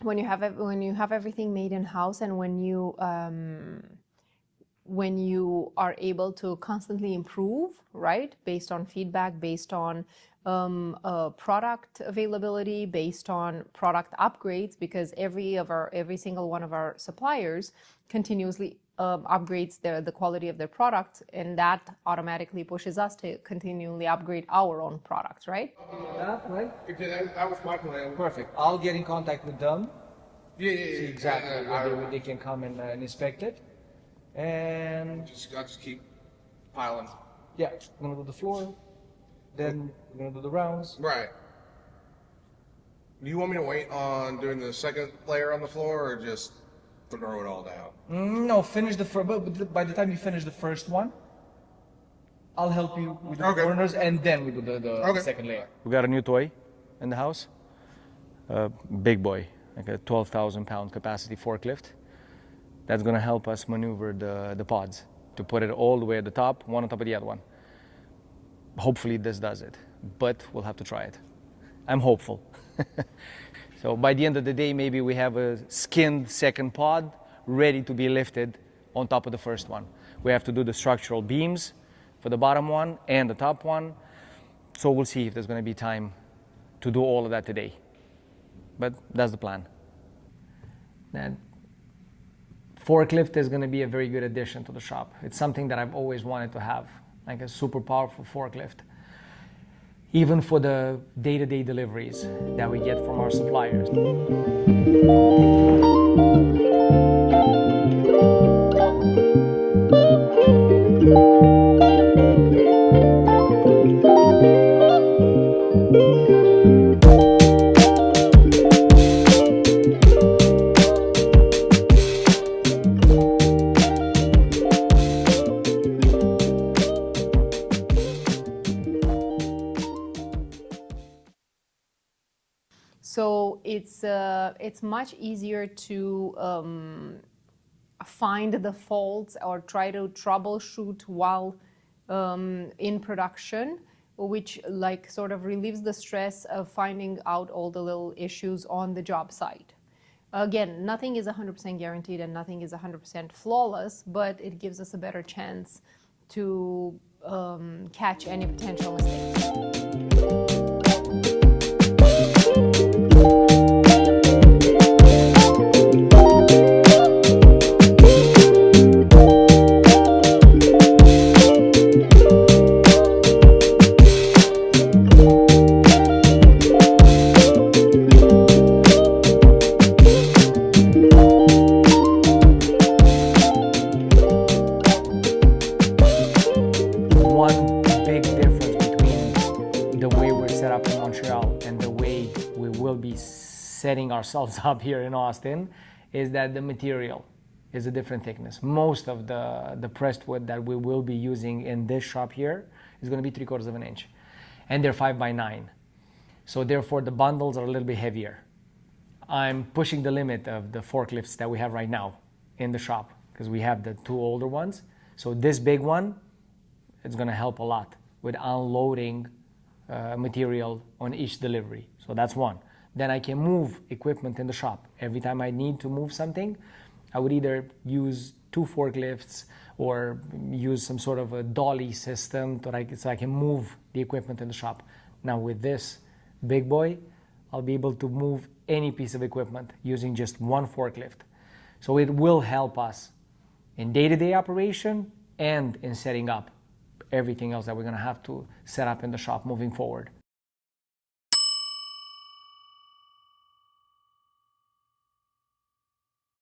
when you have everything made in house, and when you are able to constantly improve, right, based on feedback, based on product availability, based on product upgrades, because every single one of our suppliers continuously upgrades the quality of their product, and that automatically pushes us to continually upgrade our own products, right? That, right? That was my plan. Perfect. I'll get in contact with them. Yeah, See exactly where they can come and inspect it. And I'll just keep piling. yeah, I'm gonna do the floor. Then we're gonna do the rounds. Right. Do you want me to wait on doing the second layer on the floor, or just throw it all down? No, finish the first. But by the time you finish the first one, I'll help you with the corners, and then we do the second layer. We got a new toy in the house. Big boy, like a 12,000-pound capacity forklift. That's gonna help us maneuver the pods to put it all the way at the top, one on top of the other one. Hopefully this does it, but we'll have to try it. I'm hopeful. So by the end of the day, maybe we have a skinned second pod ready to be lifted on top of the first one. We have to do the structural beams for the bottom one and the top one. So we'll see if there's gonna be time to do all of that today. But that's the plan. And forklift is gonna be a very good addition to the shop. It's something that I've always wanted to have, like a super powerful forklift. Even for the day-to-day deliveries that we get from our suppliers. So it's much easier to find the faults or try to troubleshoot while in production, which like sort of relieves the stress of finding out all the little issues on the job site. Again, nothing is 100% guaranteed and nothing is 100% flawless, but it gives us a better chance to catch any potential mistakes. Setting ourselves up here in Austin is that the material is a different thickness. Most of the pressed wood that we will be using in this shop here is going to be 3/4 of an inch, and they're 5x9, so therefore the bundles are a little bit heavier. I'm pushing the limit of the forklifts that we have right now in the shop because we have the two older ones. So this big one, it's going to help a lot with unloading material on each delivery. So that's one. Then I can move equipment in the shop. Every time I need to move something, I would either use two forklifts or use some sort of a dolly system so I can move the equipment in the shop. Now with this big boy, I'll be able to move any piece of equipment using just one forklift. So it will help us in day-to-day operation and in setting up everything else that we're gonna have to set up in the shop moving forward.